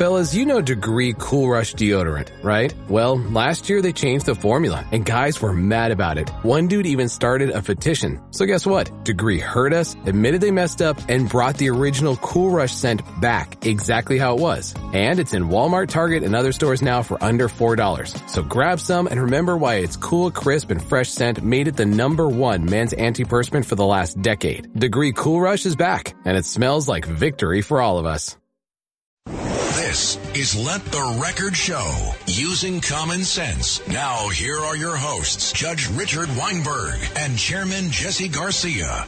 Fellas, you know Degree Cool Rush deodorant, right? Well, last year they changed the formula, and guys were mad about it. One dude even started a petition. So guess what? Degree heard us, admitted they messed up, and brought the original Cool Rush scent back exactly how it was. And it's in Walmart, Target, and other stores now for under $4. So grab some and remember why its cool, crisp, and fresh scent made it the #1 men's antiperspirant for the last decade. Degree Cool Rush is back, and it smells like victory for all of us. This is Let the Record Show, using common sense. Now, here are your hosts, Judge Richard Weinberg and Chairman Jesse Garcia.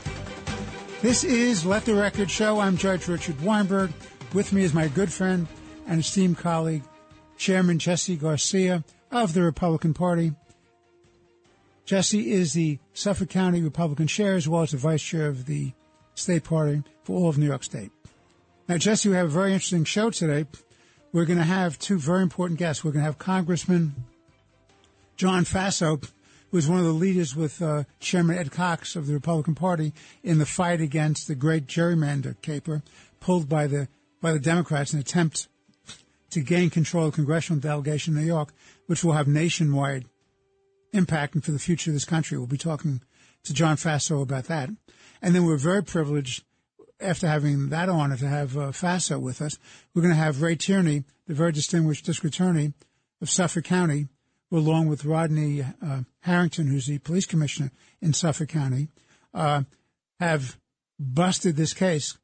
This is Let the Record Show. I'm Judge Richard Weinberg. With me is my good friend and esteemed colleague, Chairman Jesse Garcia of the Republican Party. Jesse is the Suffolk County Republican chair as well as the vice chair of the state party for all of New York State. Now, Jesse, we have a very interesting show today. We're going to have two very important guests. We're going to have Congressman John Faso, who is one of the leaders with Chairman Ed Cox of the Republican Party in the fight against the great gerrymander caper pulled by the Democrats in an attempt to gain control of the congressional delegation in New York, which will have nationwide impact for the future of this country. We'll be talking to John Faso about that. And then we're very privileged, after having that honor, to have Faso with us. We're going to have Ray Tierney, the very distinguished district attorney of Suffolk County, who, along with Rodney Harrington, who's the police commissioner in Suffolk County, have busted this case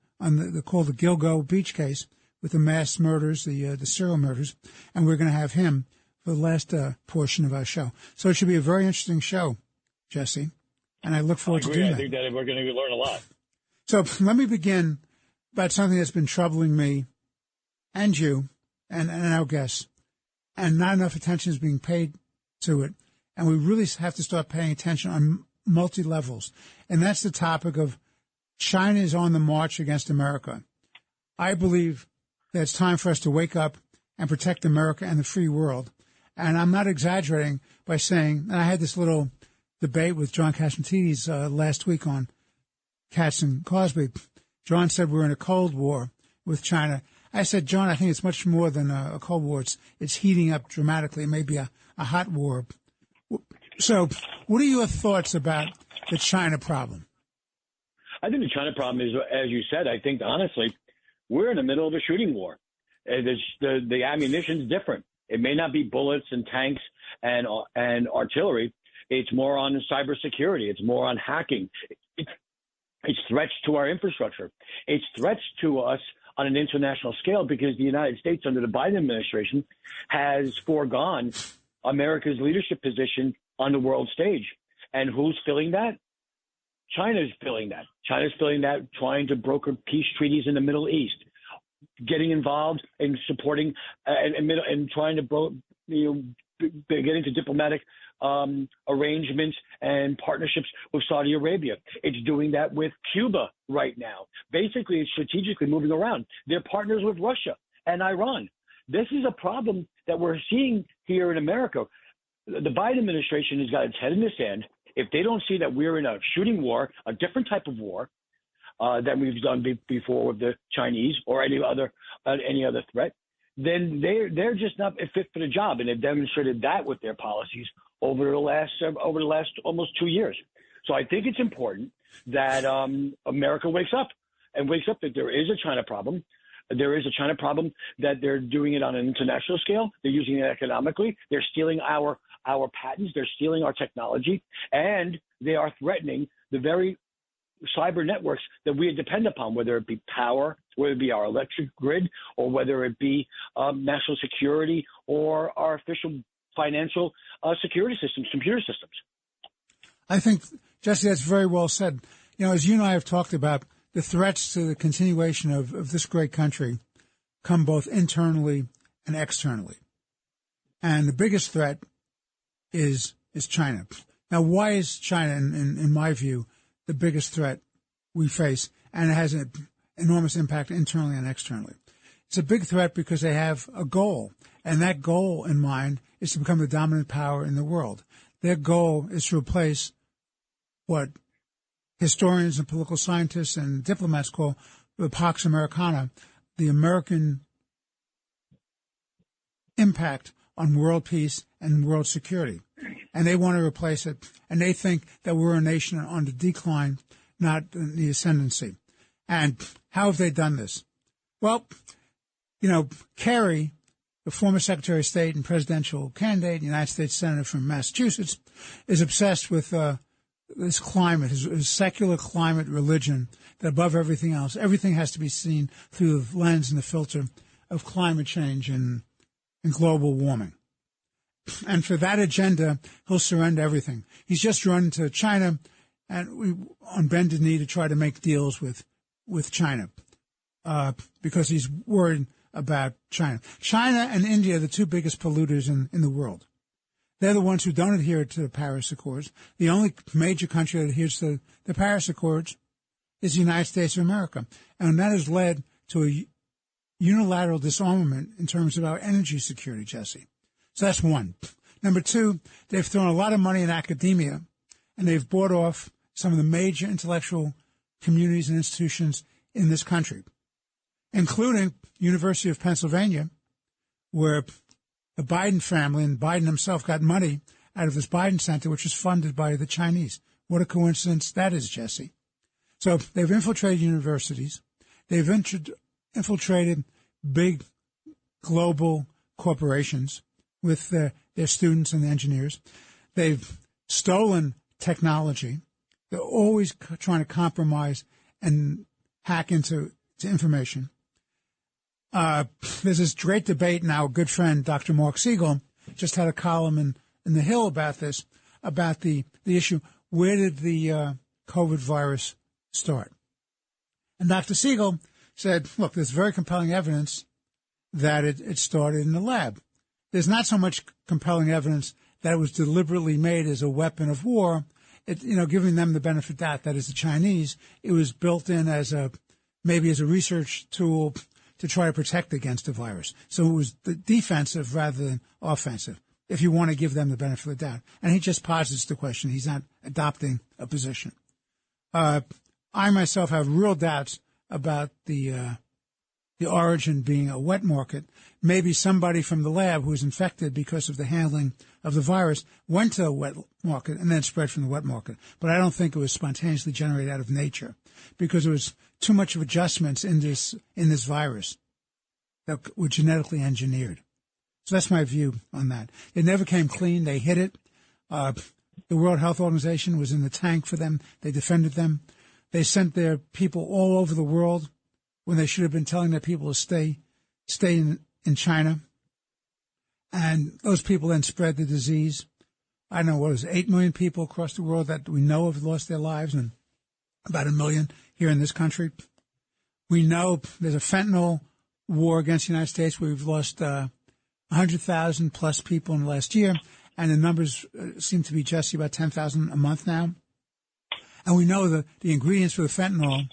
called the Gilgo Beach case with the mass murders, the serial murders, and we're going to have him for the last portion of our show. So it should be a very interesting show, Jesse, and I look forward to doing that. I think that we're going to learn a lot. So let me begin about something that's been troubling me and you and our guests, and not enough attention is being paid to it, and we really have to start paying attention on multi-levels, and that's the topic of China is on the march against America. I believe that it's time for us to wake up and protect America and the free world, and I'm not exaggerating by saying, and I had this little debate with John Catsimatidis last week on Katz and Cosby. John said we're in a Cold War with China. I said, John, I think it's much more than a Cold War. It's heating up dramatically. It may be a hot war. So what are your thoughts about the China problem? I think the China problem is, as you said, I think, honestly, we're in the middle of a shooting war. The ammunition's different. It may not be bullets and tanks and artillery. It's more on cybersecurity. It's more on hacking. It's threats to our infrastructure. It's threats to us on an international scale because the United States under the Biden administration has foregone America's leadership position on the world stage. And who's filling that? China's filling that. China's filling that, trying to broker peace treaties in the Middle East, getting involved in supporting and trying to get into diplomatic arrangements and partnerships with Saudi Arabia. It's doing that with Cuba right now. Basically, it's strategically moving around. They're partners with Russia and Iran. This is a problem that we're seeing here in America. The Biden administration has got its head in the sand. If they don't see that we're in a shooting war, a different type of war than we've done before with the Chinese or any other threat, then they're just not fit for the job, and they've demonstrated that with their policies over the last almost 2 years. So I think it's important that America wakes up that there is a China problem. There is a China problem that they're doing it on an international scale. They're using it economically. They're stealing our patents. They're stealing our technology, and they are threatening the very cyber networks that we depend upon, whether it be power, whether it be our electric grid, or whether it be national security or our official financial security systems, computer systems. I think, Jesse, that's very well said. You know, as you and I have talked about, the threats to the continuation of this great country come both internally and externally. And the biggest threat is China. Now, why is China, in my view, the biggest threat we face, and it has an enormous impact internally and externally? It's a big threat because they have a goal, and that goal in mind is to become the dominant power in the world. Their goal is to replace what historians and political scientists and diplomats call the Pax Americana, the American impact on world peace and world security. And they want to replace it. And they think that we're a nation on the decline, not in the ascendancy. And how have they done this? Well, Kerry, the former Secretary of State and presidential candidate, United States Senator from Massachusetts, is obsessed with this climate, his secular climate religion, that above everything else, everything has to be seen through the lens and the filter of climate change and global warming. And for that agenda, he'll surrender everything. He's just run to China and on bended knee to try to make deals with China because he's worried about China. China and India are the two biggest polluters in the world. They're the ones who don't adhere to the Paris Accords. The only major country that adheres to the Paris Accords is the United States of America. And that has led to a unilateral disarmament in terms of our energy security, Jesse. So that's one. Number two, they've thrown a lot of money in academia, and they've bought off some of the major intellectual communities and institutions in this country, including University of Pennsylvania, where the Biden family and Biden himself got money out of this Biden Center, which was funded by the Chinese. What a coincidence that is, Jesse. So they've infiltrated universities. They've infiltrated big global corporations with their students and engineers. They've stolen technology. They're always trying to compromise and hack into information. There's this great debate now. A good friend, Dr. Mark Siegel, just had a column in The Hill about this, about the issue, where did the COVID virus start? And Dr. Siegel said, look, there's very compelling evidence that it started in the lab. There's not so much compelling evidence that it was deliberately made as a weapon of war. Giving them the benefit of that is the Chinese. It was built in maybe as a research tool to try to protect against the virus. So it was defensive rather than offensive, if you want to give them the benefit of the doubt. And he just posits the question. He's not adopting a position. I myself have real doubts about the origin being a wet market. Maybe somebody from the lab who was infected because of the handling of the virus went to a wet market and then spread from the wet market. But I don't think it was spontaneously generated out of nature because there was too much of adjustments in this virus that were genetically engineered. So that's my view on that. It never came clean. They hid it. The World Health Organization was in the tank for them. They defended them. They sent their people all over the world when they should have been telling their people to stay in China. And those people then spread the disease. I don't know, what was it, 8 million people across the world that we know have lost their lives, and about 1 million here in this country. We know there's a fentanyl war against the United States where we've lost 100,000 plus people in the last year, and the numbers seem to be, Jesse, about 10,000 a month now. And we know that the ingredients for the fentanyl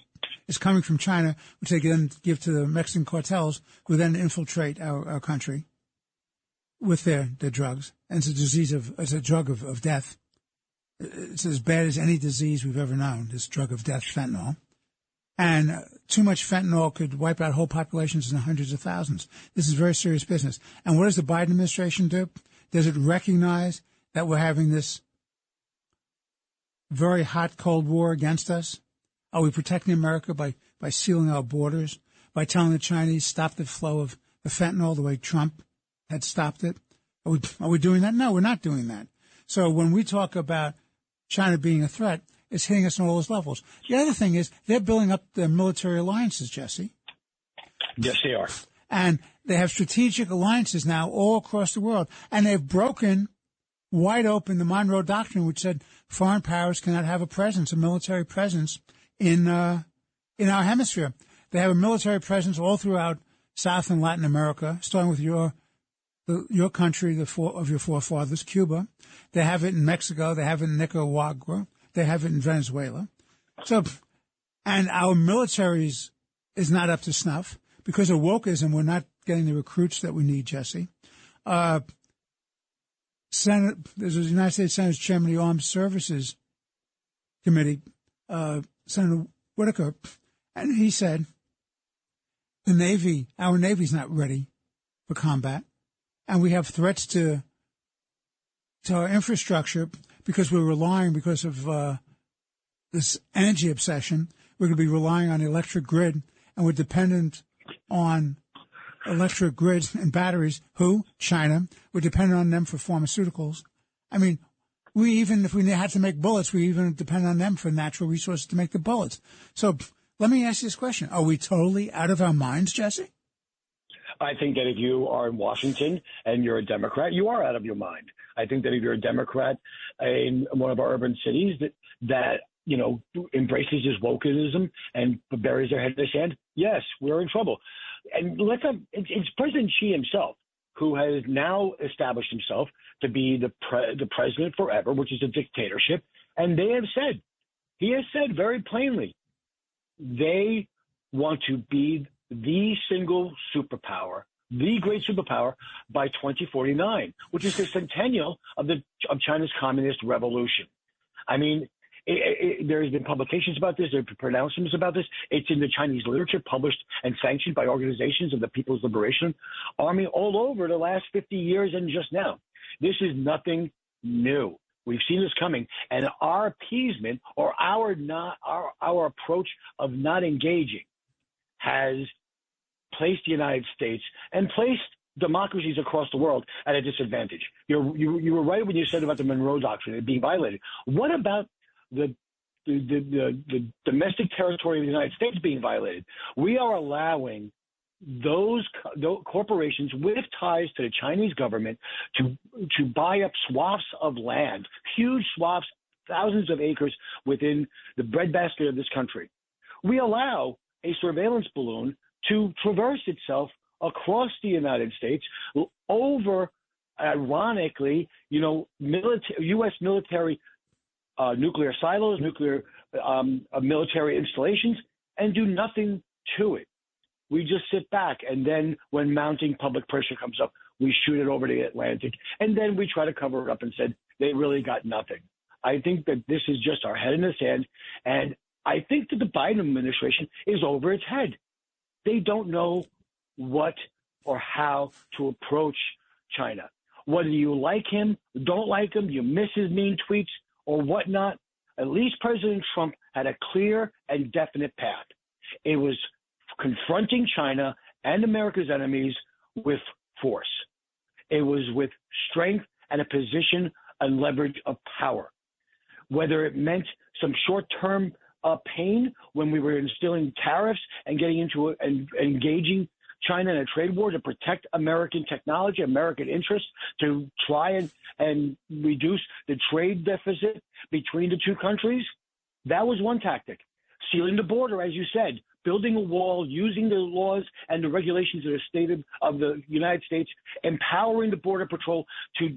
is coming from China, which they then give to the Mexican cartels, who then infiltrate our country with their drugs. And it's a drug of death. It's as bad as any disease we've ever known, this drug of death, fentanyl. And too much fentanyl could wipe out whole populations in the hundreds of thousands. This is very serious business. And what does the Biden administration do? Does it recognize that we're having this very hot Cold War against us? Are we protecting America by sealing our borders, by telling the Chinese stop the flow of the fentanyl the way Trump had stopped it? Are we doing that? No, we're not doing that. So when we talk about China being a threat, it's hitting us on all those levels. The other thing is they're building up their military alliances, Jesse. Yes, they are. And they have strategic alliances now all across the world. And they've broken wide open the Monroe Doctrine, which said foreign powers cannot have a military presence in our hemisphere. They have a military presence all throughout South and Latin America, starting with your country, of your forefathers, Cuba. They have it in Mexico. They have it in Nicaragua. They have it in Venezuela. So, and our militaries is not up to snuff because of wokeism. We're not getting the recruits that we need, Jesse. There's a United States Senate's chairman of the Armed Services Committee, Senator Whitaker, and he said our Navy's not ready for combat. and we have threats to our infrastructure because we're relying, because of this energy obsession, we're going to be relying on the electric grid, and we're dependent on electric grids and batteries. Who? China. We're dependent on them for pharmaceuticals. I mean, if we had to make bullets, we even depend on them for natural resources to make the bullets. So let me ask you this question. Are we totally out of our minds, Jesse? I think that if you are in Washington and you're a Democrat, you are out of your mind. I think that if you're a Democrat in one of our urban cities that embraces this wokeism and buries their head in the sand, yes, we're in trouble. And it's President Xi himself who has now established himself to be the president forever, which is a dictatorship. And he has said very plainly, they want to be the single superpower, the great superpower by 2049, which is the centennial of China's communist revolution. I mean, there has been publications about this. There have been pronouncements about this. It's in the Chinese literature, published and sanctioned by organizations of the People's Liberation Army all over the last 50 years and just now. This is nothing new. We've seen this coming, and our appeasement or our approach of not engaging has placed the United States and placed democracies across the world at a disadvantage. You were right when you said about the Monroe Doctrine being violated. What about the domestic territory of the United States being violated? We are allowing those corporations with ties to the Chinese government to buy up swaths of land, huge swaths, thousands of acres within the breadbasket of this country. We allow a surveillance balloon to traverse itself across the United States over, ironically, U.S. military nuclear silos, military installations, and do nothing to it. We just sit back, and then when mounting public pressure comes up, we shoot it over the Atlantic, and then we try to cover it up and said they really got nothing. I think that this is just our head in the sand, and I think that the Biden administration is over its head. They don't know what or how to approach China. Whether you like him, don't like him, you miss his mean tweets or whatnot, at least President Trump had a clear and definite path. It was confronting China and America's enemies with force. It was with strength and a position and leverage of power. Whether it meant some short-term pain when we were instilling tariffs and getting into it and engaging China in a trade war to protect American technology, American interests, to try and reduce the trade deficit between the two countries, that was one tactic. Sealing the border, as you said, building a wall, using the laws and the regulations of the United States, empowering the Border Patrol to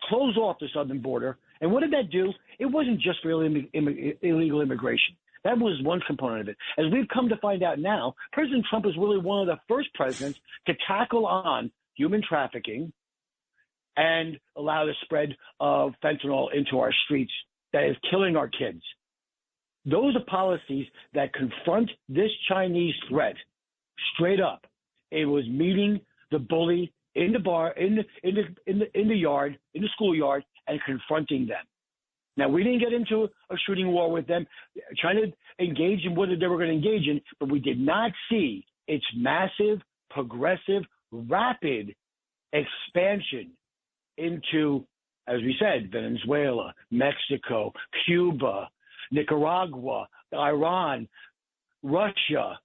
close off the southern border. And what did that do? It wasn't just for illegal immigration. That was one component of it. As we've come to find out now, President Trump is really one of the first presidents to tackle on human trafficking and allow the spread of fentanyl into our streets that is killing our kids. Those are policies that confront this Chinese threat straight up. It was meeting the bully in the bar, in the yard, in the schoolyard, and confronting them. Now, we didn't get into a shooting war with them. China engaged in what they were going to engage in, but we did not see its massive, progressive, rapid expansion into, as we said, Venezuela, Mexico, Cuba, Nicaragua, Iran, Russia,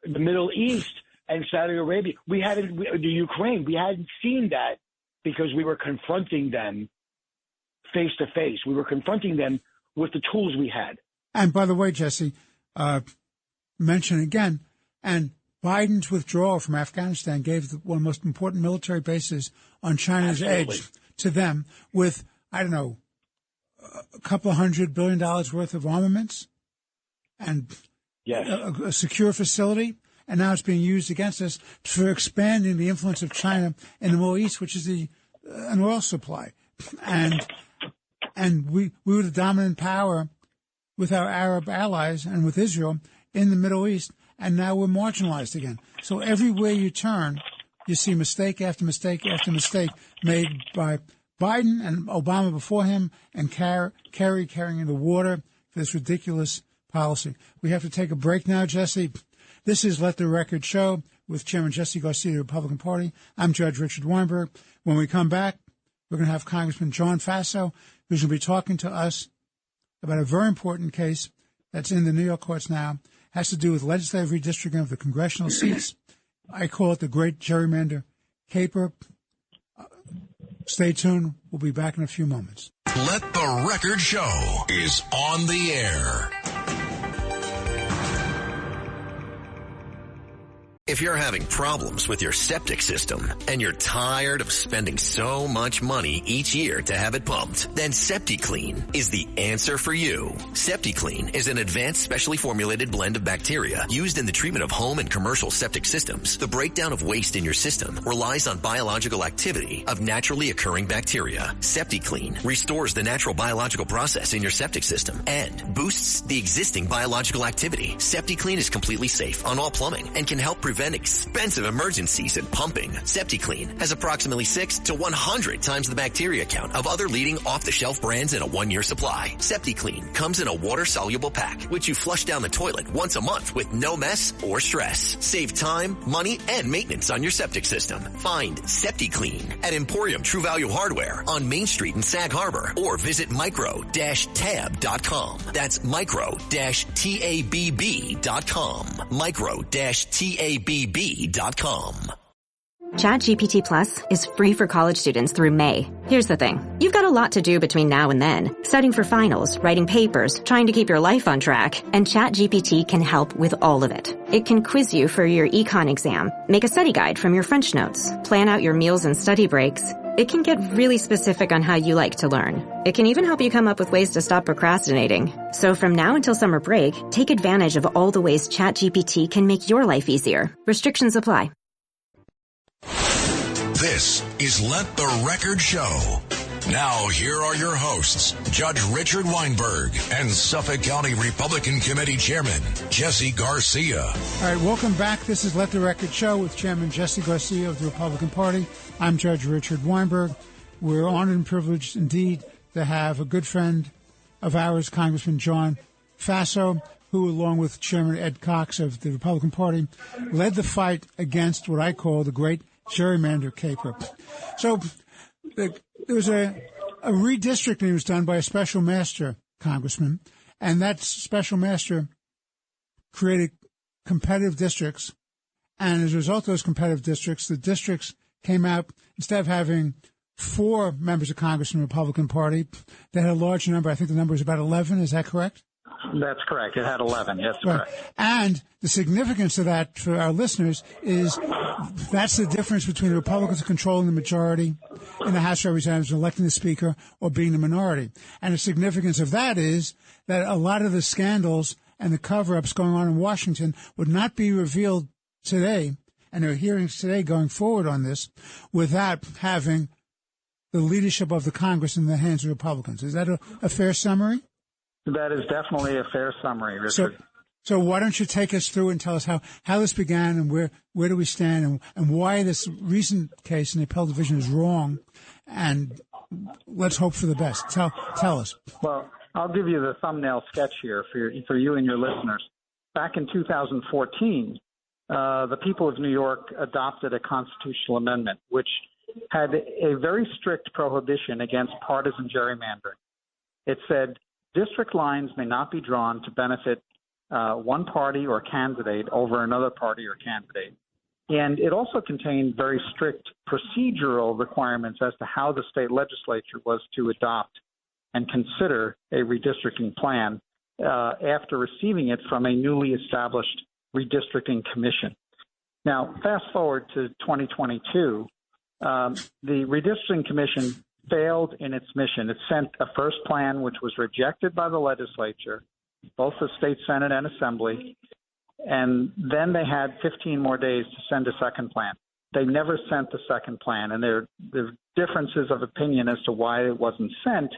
the Middle East, and Saudi Arabia. The Ukraine, we hadn't seen that because we were confronting them face to face. We were confronting them with the tools we had. And by the way, Jesse, mention again, and Biden's withdrawal from Afghanistan gave one of the most important military bases on China's edge to them with, I don't know, a couple of $100 billion worth of armaments and yes, a secure facility. And now it's being used against us for expanding the influence of China in the Middle East, which is an oil supply. And we were the dominant power with our Arab allies and with Israel in the Middle East, and now we're marginalized again. So everywhere you turn, you see mistake after mistake after mistake made by Biden and Obama before him, and Kerry carrying the water for this ridiculous policy. We have to take a break now, Jesse. This is Let the Record Show with Chairman Jesse Garcia of the Republican Party. I'm Judge Richard Weinberg. When we come back, we're going to have Congressman John Faso, who's going to be talking to us about a very important case that's in the New York courts now. It has to do with legislative redistricting of the congressional seats. I call it the great gerrymander caper. Stay tuned. We'll be back in a few moments. Let the Record Show is on the air. If you're having problems with your septic system and you're tired of spending so much money each year to have it pumped, then SeptiClean is the answer for you. SeptiClean is an advanced specially formulated blend of bacteria used in the treatment of home and commercial septic systems. The breakdown of waste in your system relies on biological activity of naturally occurring bacteria. SeptiClean restores the natural biological process in your septic system and boosts the existing biological activity. SeptiClean is completely safe on all plumbing and can help prevent expensive emergencies in pumping. SeptiClean has approximately 6 to 100 times the bacteria count of other leading off-the-shelf brands in a 1-year supply. SeptiClean comes in a water-soluble pack, which you flush down the toilet once a month with no mess or stress. Save time, money, and maintenance on your septic system. Find SeptiClean at Emporium True Value Hardware on Main Street in Sag Harbor, or visit micro-tab.com. That's micro-tabb.com. Micro-tabb.com. ChatGPT Plus is free for college students through May. Here's the thing. You've got a lot to do between now and then. Studying for finals, writing papers, trying to keep your life on track. And ChatGPT can help with all of it. It can quiz you for your econ exam, make a study guide from your French notes, plan out your meals and study breaks. It can get really specific on how you like to learn. It can even help you come up with ways to stop procrastinating. So from now until summer break, take advantage of all the ways ChatGPT can make your life easier. Restrictions apply. This is Let the Record Show. Now, here are your hosts, Judge Richard Weinberg and Suffolk County Republican Committee Chairman Jesse Garcia. All right, welcome back. This is Let the Record Show with Chairman Jesse Garcia of the Republican Party. I'm Judge Richard Weinberg. We're honored and privileged indeed to have a good friend of ours, Congressman John Faso, who, along with Chairman Ed Cox of the Republican Party, led the fight against what I call the great gerrymander caper. So there was a redistricting that was done by a special master, Congressman, and that special master created competitive districts. And as a result of those competitive districts, the districts came out, instead of having 4 members of Congress from the Republican Party, they had a large number. I think the number is about 11. Is that correct? That's correct. It had 11. Yes, right. Correct. And the significance of that for our listeners is that's the difference between the Republicans controlling the majority in the House of Representatives and electing the Speaker or being the minority. And the significance of that is that a lot of the scandals and the cover-ups going on in Washington would not be revealed today, and there are hearings today going forward on this, without having the leadership of the Congress in the hands of Republicans. Is that a fair summary? That is definitely a fair summary, Richard. So why don't you take us through and tell us how this began and where do we stand and why this recent case in the appellate division is wrong, and let's hope for the best. Tell us. Well, I'll give you the thumbnail sketch here for you and your listeners. Back in 2014, the people of New York adopted a constitutional amendment which had a very strict prohibition against partisan gerrymandering. It said district lines may not be drawn to benefit one party or candidate over another party or candidate. And it also contained very strict procedural requirements as to how the state legislature was to adopt and consider a redistricting plan after receiving it from a newly established redistricting commission. Now, fast forward to 2022, the redistricting commission failed in its mission. It sent a first plan, which was rejected by the legislature, both the state Senate and Assembly, and then they had 15 more days to send a second plan. They never sent the second plan, and there are differences of opinion as to why it wasn't sent.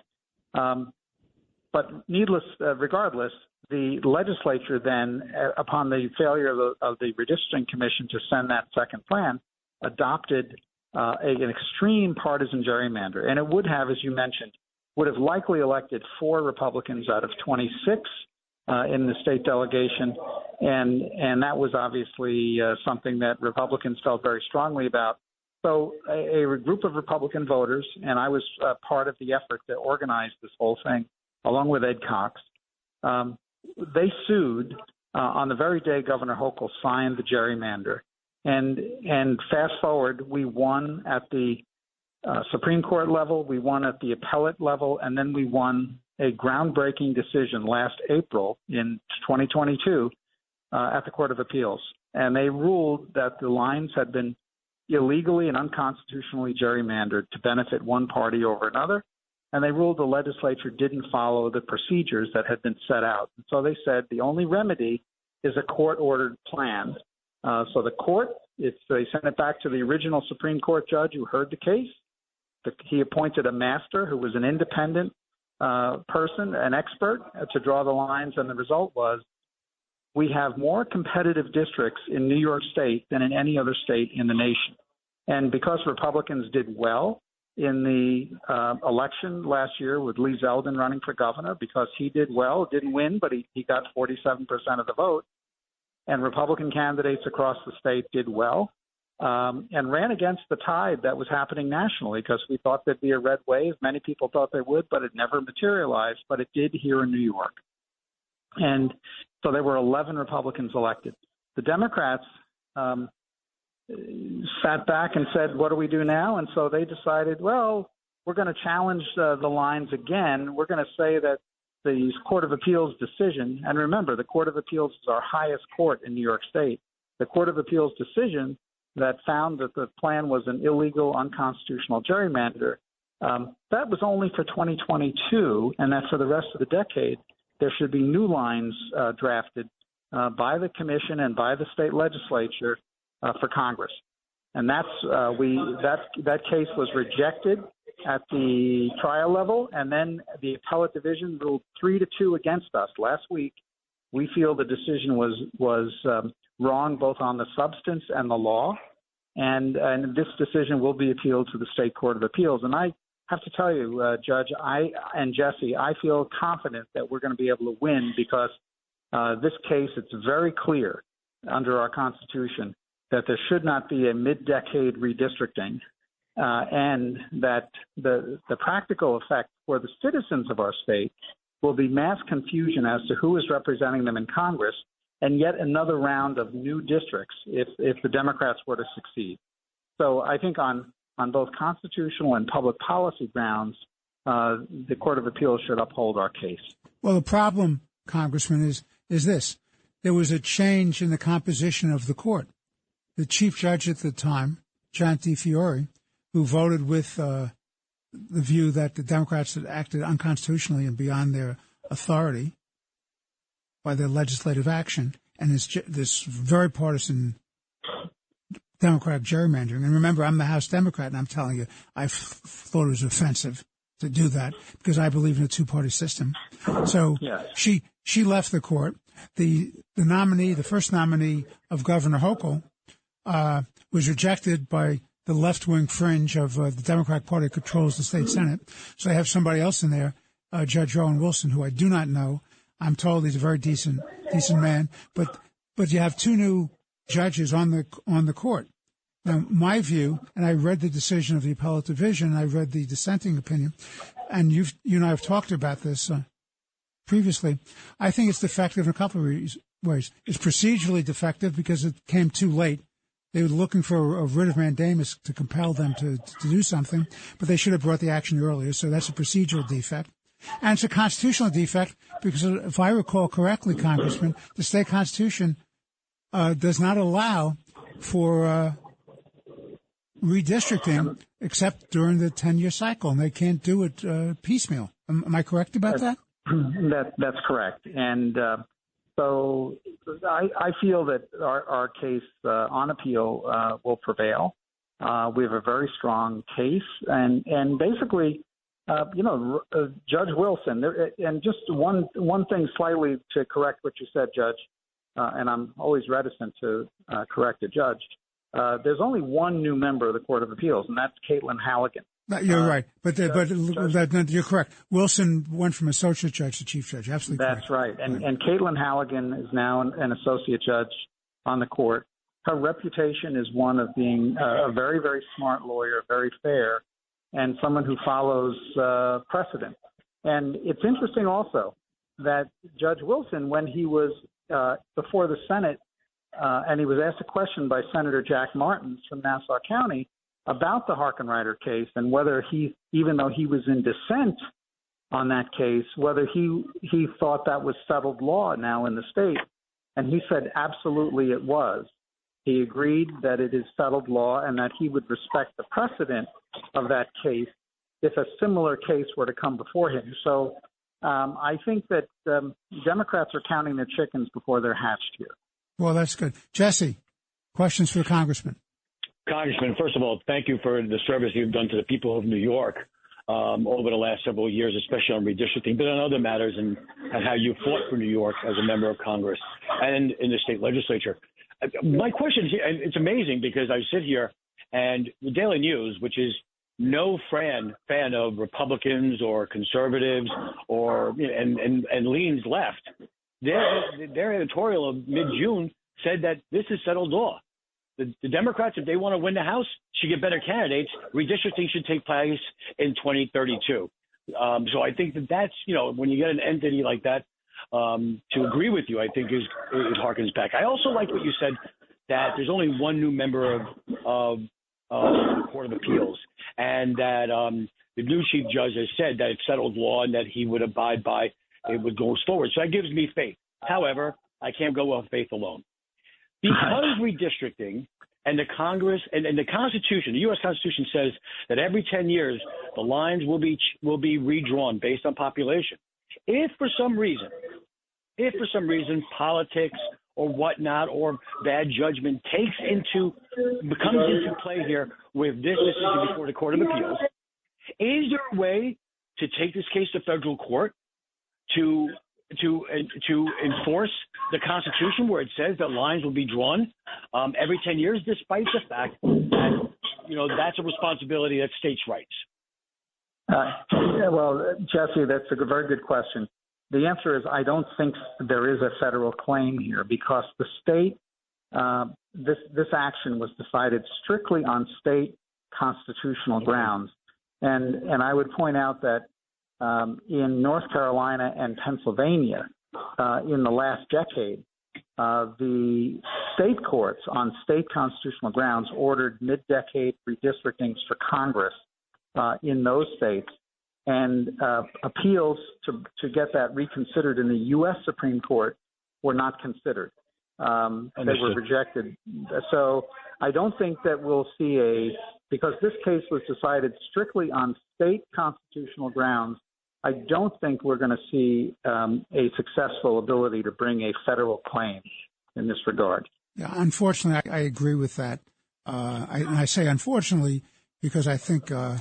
But regardless, the legislature then, upon the failure of the redistricting commission to send that second plan, adopted an extreme partisan gerrymander, and it would have, as you mentioned, would have likely elected 4 Republicans out of 26 in the state delegation, and that was obviously something that Republicans felt very strongly about. So a group of Republican voters, and I was part of the effort to organize this whole thing, along with Ed Cox, they sued on the very day Governor Hochul signed the gerrymander. And fast forward, we won at the Supreme Court level, we won at the appellate level, and then we won a groundbreaking decision last April in 2022 at the Court of Appeals. And they ruled that the lines had been illegally and unconstitutionally gerrymandered to benefit one party over another. And they ruled the legislature didn't follow the procedures that had been set out. And so they said the only remedy is a court-ordered plan. So the court, if they sent it back to the original Supreme Court judge who heard the case, he appointed a master who was an independent person, an expert, to draw the lines. And the result was we have more competitive districts in New York State than in any other state in the nation. And because Republicans did well in the election last year with Lee Zeldin running for governor, because he did well, didn't win, but he got 47% of the vote, and Republican candidates across the state did well and ran against the tide that was happening nationally, because we thought there'd be a red wave. Many people thought they would, but it never materialized, but it did here in New York. And so there were 11 Republicans elected. The Democrats sat back and said, what do we do now? And so they decided, well, we're going to challenge the lines again. We're going to say that the Court of Appeals decision, and remember, the Court of Appeals is our highest court in New York State, the Court of Appeals decision that found that the plan was an illegal, unconstitutional gerrymander, that was only for 2022, and that for the rest of the decade, there should be new lines drafted by the commission and by the state legislature for Congress. And that case was rejected at the trial level, and then the appellate division ruled 3-2 against us last week. We feel the decision was wrong both on the substance and the law, and this decision will be appealed to the State Court of Appeals. And I have to tell you, Judge, and Jesse, I feel confident that we're going to be able to win, because this case, it's very clear under our Constitution that there should not be a mid-decade redistricting, and that the practical effect for the citizens of our state will be mass confusion as to who is representing them in Congress, and yet another round of new districts if the Democrats were to succeed. So I think on both constitutional and public policy grounds, the Court of Appeals should uphold our case. Well, the problem, Congressman, is this. There was a change in the composition of the court. The chief judge at the time, John DeFiore, who voted with the view that the Democrats had acted unconstitutionally and beyond their authority by their legislative action, and this very partisan Democratic gerrymandering. And remember, I'm the House Democrat, and I'm telling you, I thought it was offensive to do that because I believe in a two-party system. So yes. She left the court. The nominee, the first nominee of Governor Hochul, was rejected by the left-wing fringe of the Democratic Party that controls the state Senate. So they have somebody else in there, Judge Rowan Wilson, who I do not know. I'm told he's a very decent man. But you have two new judges on the court. Now, my view, and I read the decision of the appellate division, and I read the dissenting opinion, and you and I have talked about this previously. I think it's defective in a couple of ways. It's procedurally defective because it came too late. They were looking for a writ of mandamus to compel them to do something, but they should have brought the action earlier. So that's a procedural defect. And it's a constitutional defect because, if I recall correctly, Congressman, the state constitution does not allow for redistricting except during the 10-year cycle, and they can't do it piecemeal. Am I correct about that? That's correct. And so I feel that our case on appeal will prevail. We have a very strong case, and basically, Judge Wilson. And just one thing slightly to correct what you said, Judge, and I'm always reticent to correct a judge. there's only one new member of the Court of Appeals, and that's Caitlin Halligan. You're right, but you're correct. Wilson went from associate judge to chief judge. Absolutely That's correct. right. And Caitlin Halligan is now an associate judge on the court. Her reputation is one of being a very, very smart lawyer, very fair, and someone who follows precedent. And it's interesting also that Judge Wilson, when he was before the Senate, and he was asked a question by Senator Jack Martins from Nassau County about the Harkenrider case and whether he, even though he was in dissent on that case, whether he thought that was settled law now in the state. And he said absolutely it was. He agreed that it is settled law and that he would respect the precedent of that case if a similar case were to come before him. So I think that Democrats are counting their chickens before they're hatched here. Well, that's good. Jesse, questions for the congressman? Congressman, first of all, thank you for the service you've done to the people of New York over the last several years, especially on redistricting, but on other matters and how you fought for New York as a member of Congress and in the state legislature. My question is, and it's amazing because I sit here and the Daily News, which is no fan of Republicans or conservatives or and leans left, their editorial of mid-June said that this is settled law. The Democrats, if they want to win the House, should get better candidates. Redistricting should take place in 2032. So I think that's, when you get an entity like that, to agree with you, I think it harkens back. I also like what you said, that there's only one new member of the Court of Appeals, and that the new chief judge has said that it's settled law and that he would abide by it would go forward. So that gives me faith. However, I can't go with faith alone. Because redistricting and the Congress and the Constitution, the U.S. Constitution says that every 10 years the lines will be redrawn based on population. If for some reason politics or whatnot or bad judgment comes into play here with this decision before the Court of Appeals, is there a way to take this case to federal court to enforce the Constitution where it says that lines will be drawn every 10 years, despite the fact that, that's a responsibility that states' rights? Well, Jesse, that's a very good question. The answer is I don't think there is a federal claim here because the state, this action was decided strictly on state constitutional grounds. And I would point out that in North Carolina and Pennsylvania, in the last decade, the state courts on state constitutional grounds ordered mid-decade redistrictings for Congress in those states, and appeals to get that reconsidered in the U.S. Supreme Court were not considered. They were rejected. So I don't think that we'll see because this case was decided strictly on state constitutional grounds, I don't think we're going to see a successful ability to bring a federal claim in this regard. Yeah, unfortunately, I agree with that. I say unfortunately because I think the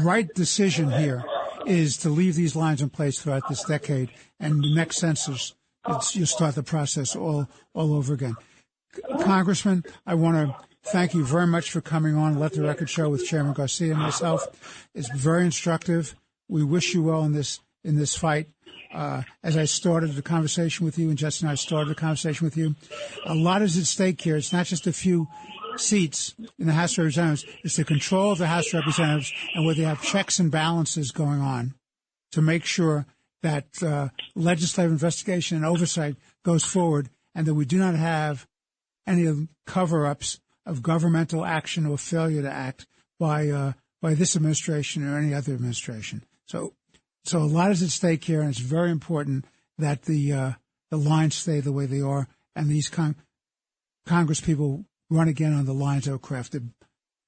right decision here is to leave these lines in place throughout this decade, and the next census, you'll start the process all over again. Congressman, I want to thank you very much for coming on Let the Record Show with Chairman Garcia and myself. It's very instructive. We wish you well in this fight. As I started the conversation with you, and Jesse and I started the conversation with you, a lot is at stake here. It's not just a few seats in the House of Representatives. It's the control of the House of Representatives and where they have checks and balances going on to make sure that legislative investigation and oversight goes forward and that we do not have any cover-ups of governmental action or failure to act by this administration or any other administration. So a lot is at stake here, and it's very important that the lines stay the way they are, and these Congress people run again on the lines that were crafted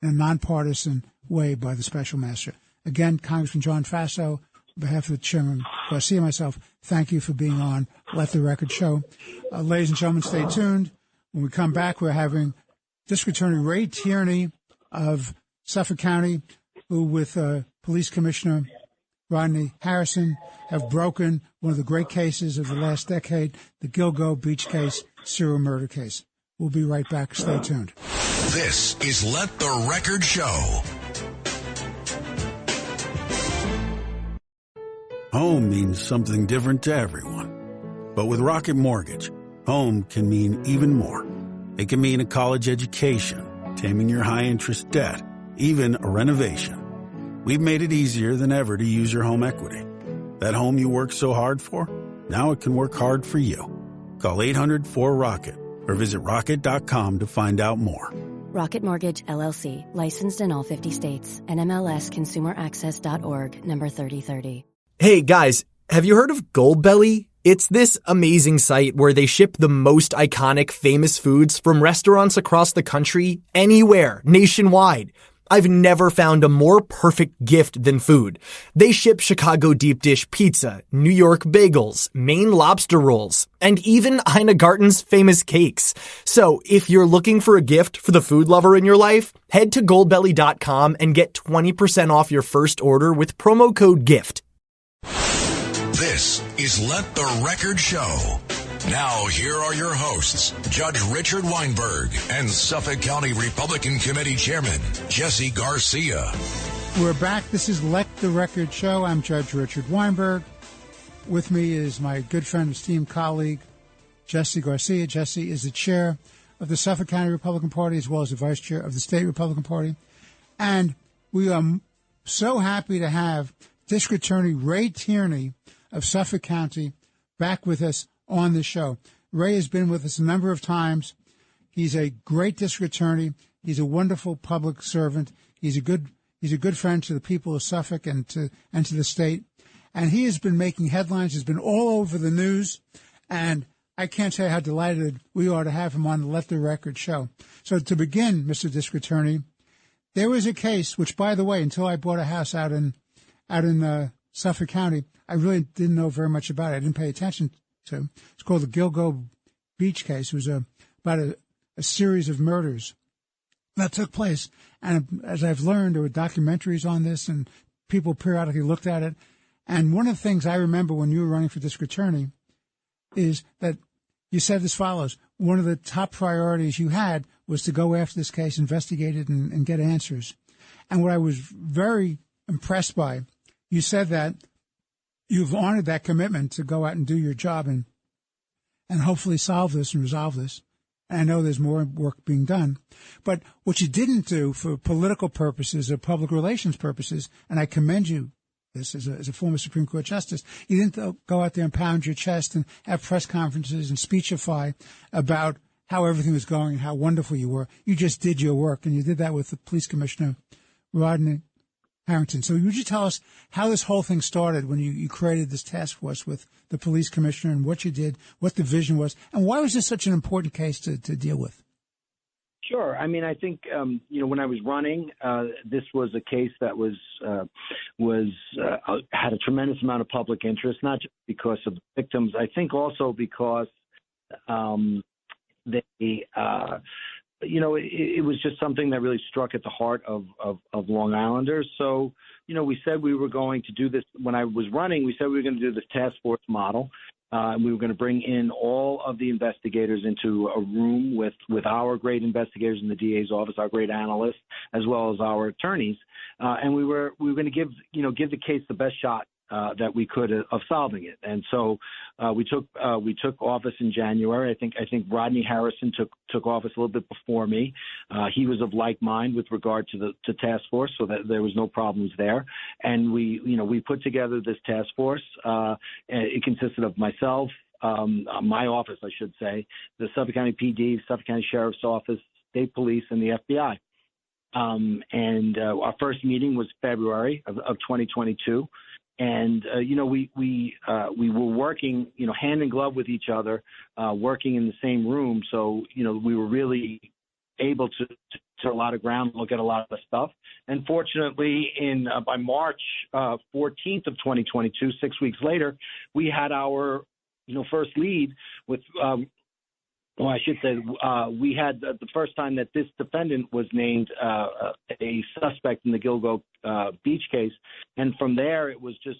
in a nonpartisan way by the special master. Again, Congressman John Faso, on behalf of the Chairman Garcia and myself, thank you for being on Let the Record Show. Ladies and gentlemen, stay tuned. When we come back, we're having District Attorney Ray Tierney of Suffolk County, who with Police Commissioner Rodney Harrison have broken one of the great cases of the last decade, the Gilgo Beach case, serial murder case. We'll be right back. Stay tuned. This is Let the Record Show. Home means something different to everyone. But with Rocket Mortgage, home can mean even more. It can mean a college education, taming your high-interest debt, even a renovation. We've made it easier than ever to use your home equity. That home you worked so hard for, now it can work hard for you. Call 800-4ROCKET or visit rocket.com to find out more. Rocket Mortgage, LLC, licensed in all 50 states. NMLSconsumeraccess.org, number 3030. Hey guys, have you heard of Goldbelly? It's this amazing site where they ship the most iconic famous foods from restaurants across the country, anywhere, nationwide. I've never found a more perfect gift than food. They ship Chicago deep dish pizza, New York bagels, Maine lobster rolls, and even Ina Garten's famous cakes. So if you're looking for a gift for the food lover in your life, head to goldbelly.com and get 20% off your first order with promo code GIFT. This is Let the Record Show. Now, here are your hosts, Judge Richard Weinberg and Suffolk County Republican Committee Chairman Jesse Garcia. We're back. This is Let the Record Show. I'm Judge Richard Weinberg. With me is my good friend, esteemed colleague, Jesse Garcia. Jesse is the chair of the Suffolk County Republican Party as well as the vice chair of the state Republican Party. And we are so happy to have District Attorney Ray Tierney of Suffolk County back with us on the show. Ray has been with us a number of times. He's a great district attorney. He's a wonderful public servant. He's a good friend to the people of Suffolk and to the state. And he has been making headlines. He's been all over the news. And I can't say how delighted we are to have him on the Let the Record Show. So to begin, Mr. District Attorney, there was a case, which, by the way, until I bought a house out in Suffolk County, I really didn't know very much about it. I didn't pay attention to. It's called the Gilgo Beach case. It was about a series of murders that took place. And as I've learned, there were documentaries on this, and people periodically looked at it. And one of the things I remember when you were running for district attorney is that you said as follows: one of the top priorities you had was to go after this case, investigate it, and get answers. And what I was very impressed by, you said that you've honored that commitment to go out and do your job and hopefully solve this and resolve this. And I know there's more work being done. But what you didn't do for political purposes or public relations purposes, and I commend you this as a former Supreme Court justice, you didn't go out there and pound your chest and have press conferences and speechify about how everything was going and how wonderful you were. You just did your work, and you did that with the police commissioner, Rodney Harrington. So would you tell us how this whole thing started when you created this task force with the police commissioner and what you did, what the vision was, and why was this such an important case to deal with? Sure. I mean, I think, when I was running, this was a case that had a tremendous amount of public interest, not just because of the victims. I think also because it was just something that really struck at the heart of Long Islanders. So, we said we were going to do this. When I was running, we said we were going to do this task force model. And we were going to bring in all of the investigators into a room with our great investigators in the DA's office, our great analysts, as well as our attorneys. And we were going to give the case the best shot that we could of solving it. And so we took office in January. I think Rodney Harrison took office a little bit before me. He was of like mind with regard to task force, so that there was no problems there. And we put together this task force. It consisted of myself, my office, I should say, the Suffolk County PD, Suffolk County Sheriff's Office, State Police, and the FBI. And our first meeting was February of 2022. And, we were working, hand in glove with each other, working in the same room. So, we were really able to a lot of ground, look at a lot of stuff. And fortunately, by March 14th of 2022, 6 weeks later, we had our, first lead with I should say we had the first time that this defendant was named a suspect in the Gilgo Beach case, and from there it was just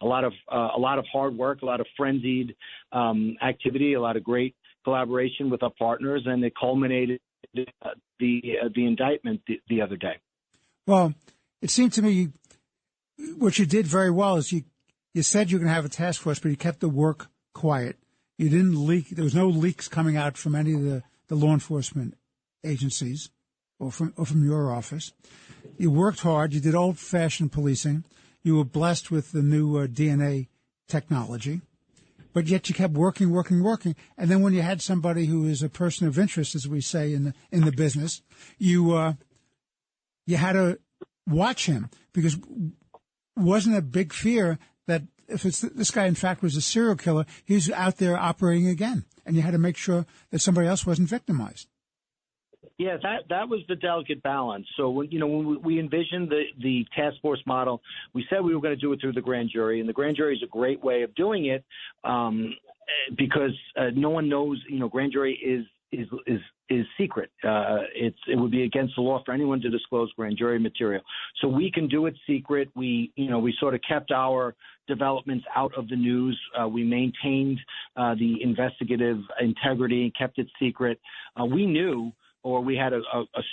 a lot of hard work, a lot of frenzied activity, a lot of great collaboration with our partners, and it culminated the indictment the other day. Well, it seemed to me what you did very well is you said you were going to have a task force, but you kept the work quiet. You didn't leak. There was no leaks coming out from any of the law enforcement agencies or from your office. You worked hard. You did old-fashioned policing. You were blessed with the new DNA technology, but yet you kept working. And then when you had somebody who is a person of interest, as we say in the business, you had to watch him, because wasn't a big fear that if this guy in fact was a serial killer, he's out there operating again, and you had to make sure that somebody else wasn't victimized. Yeah, that was the delicate balance. So when we envisioned the task force model, we said we were going to do it through the grand jury, and the grand jury is a great way of doing it because no one knows. Grand jury is secret. It would be against the law for anyone to disclose grand jury material. So we can do it secret. We sort of kept our developments out of the news. We maintained the investigative integrity and kept it secret. We knew, or we had a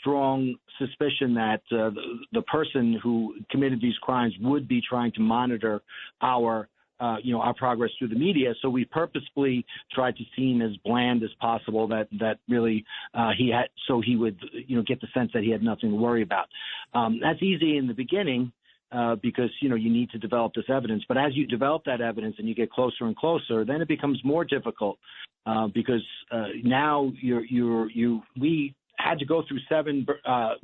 strong suspicion that the person who committed these crimes would be trying to monitor our progress through the media. So we purposefully tried to seem as bland as possible, that really he would get the sense that he had nothing to worry about. That's easy in the beginning because you need to develop this evidence. But as you develop that evidence and you get closer and closer, then it becomes more difficult because now we had to go through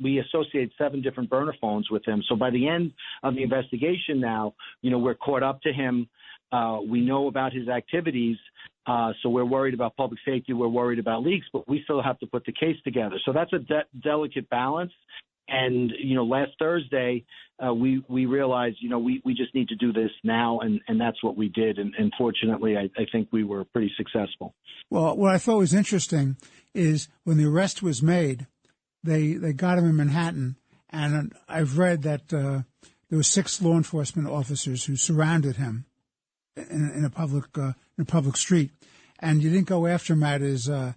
we associated 7 different burner phones with him. So by the end of the investigation now, we're caught up to him. We know about his activities. So we're worried about public safety. We're worried about leaks, but we still have to put the case together. So that's a delicate balance. And, last Thursday, we realized, we just need to do this now. And that's what we did. And fortunately, I think we were pretty successful. Well, what I thought was interesting is when the arrest was made, they got him in Manhattan. And I've read that there were 6 law enforcement officers who surrounded him in a public street. And you didn't go after him at either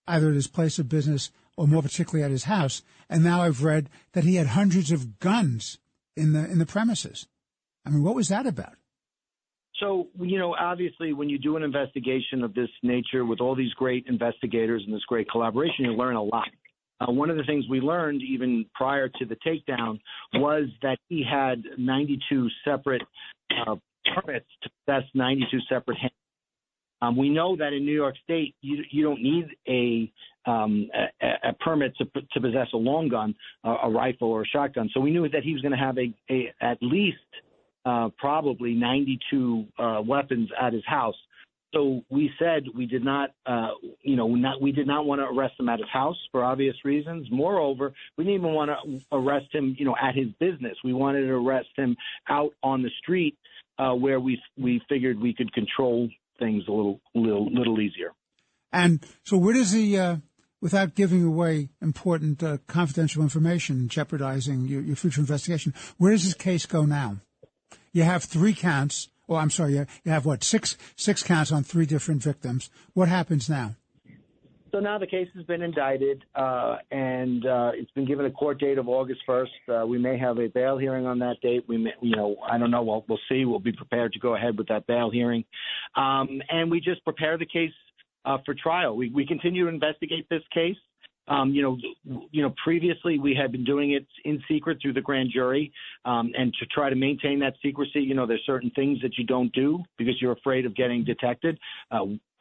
at his place of business or more particularly at his house. And now I've read that he had hundreds of guns in the premises. I mean, what was that about? So, obviously, when you do an investigation of this nature with all these great investigators and this great collaboration, you learn a lot. One of the things we learned even prior to the takedown was that he had 92 separate permits to possess 92 separate handguns. We know that in New York State, you don't need a permit to possess a long gun, a rifle or a shotgun. So we knew that he was going to have at least probably 92 weapons at his house. So we said we did not, we did not want to arrest him at his house for obvious reasons. Moreover, we didn't even want to arrest him, at his business. We wanted to arrest him out on the street where we figured we could control things a little easier. And so where does he, without giving away important confidential information, jeopardizing your future investigation, where does this case go now? You have 3 counts. Oh, I'm sorry. You have what? 6 counts on 3 different victims. What happens now? So now the case has been indicted, and it's been given a court date of August 1st. We may have a bail hearing on that date. We may, I don't know. We'll see. We'll be prepared to go ahead with that bail hearing, and we just prepare the case for trial. We continue to investigate this case. Previously we had been doing it in secret through the grand jury, and to try to maintain that secrecy, there's certain things that you don't do because you're afraid of getting detected.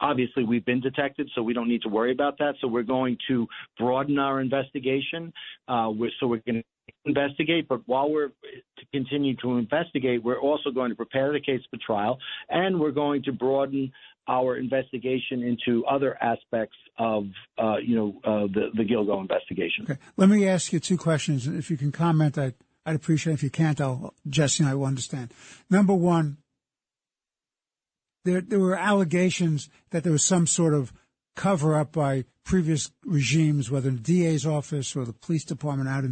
Obviously, we've been detected, so we don't need to worry about that. So we're going to broaden our investigation. We're going to investigate, but while we're to continue to investigate, we're also going to prepare the case for trial, and we're going to broaden our investigation into other aspects of, the Gilgo investigation. Okay. Let me ask you 2 questions. If you can comment, I'd appreciate it. If you can't, Jesse and I will understand. Number one, there were allegations that there was some sort of cover-up by previous regimes, whether in the DA's office or the police department out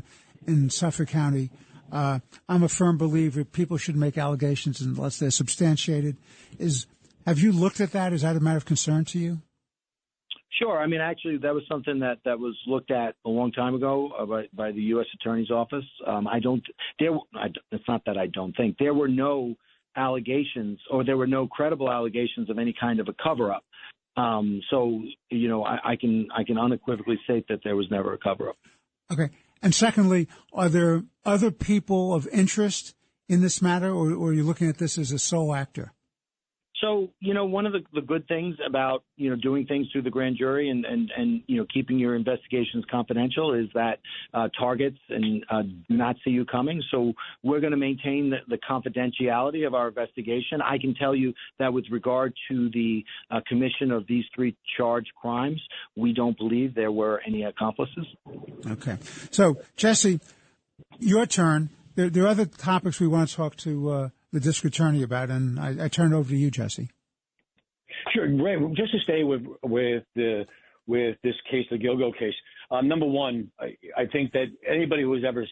in Suffolk County. I'm a firm believer people should make allegations unless they're substantiated. Have you looked at that? Is that a matter of concern to you? Sure. I mean, actually, that was something that was looked at a long time ago by the U.S. Attorney's Office. It's not that I don't think. There were no allegations, or there were no credible allegations of any kind of a cover-up. So, I can unequivocally state that there was never a cover-up. Okay. And secondly, are there other people of interest in this matter, or are you looking at this as a sole actor? So, one of the good things about, doing things through the grand jury and keeping your investigations confidential is that targets and do not see you coming. So we're going to maintain the confidentiality of our investigation. I can tell you that with regard to the commission of these 3 charged crimes, we don't believe there were any accomplices. Okay. So, Jesse, your turn. There are other topics we want to talk to the district attorney about, and I turn it over to you, Jesse. Sure, Ray. Just to stay with this case, the Gilgo case. Number one, I think that anybody who has ever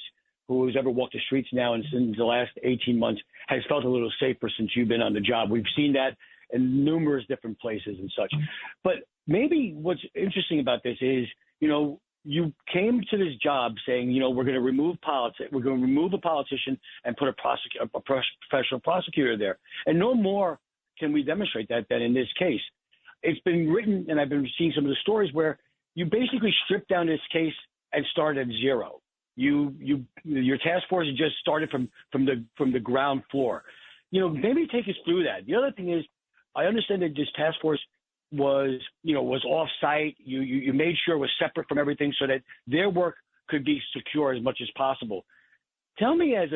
walked the streets now and since the last 18 months has felt a little safer since you've been on the job. We've seen that in numerous different places and such. But maybe what's interesting about this is, you came to this job saying, we're going to remove politics. We're going to remove a politician and put a professional prosecutor there. And no more can we demonstrate that than in this case. It's been written, and I've been seeing some of the stories where you basically stripped down this case and started at zero. Your task force just started from the ground floor. Maybe take us through that. The other thing is, I understand that this task force was off-site. You made sure it was separate from everything so that their work could be secure as much as possible. Tell me, as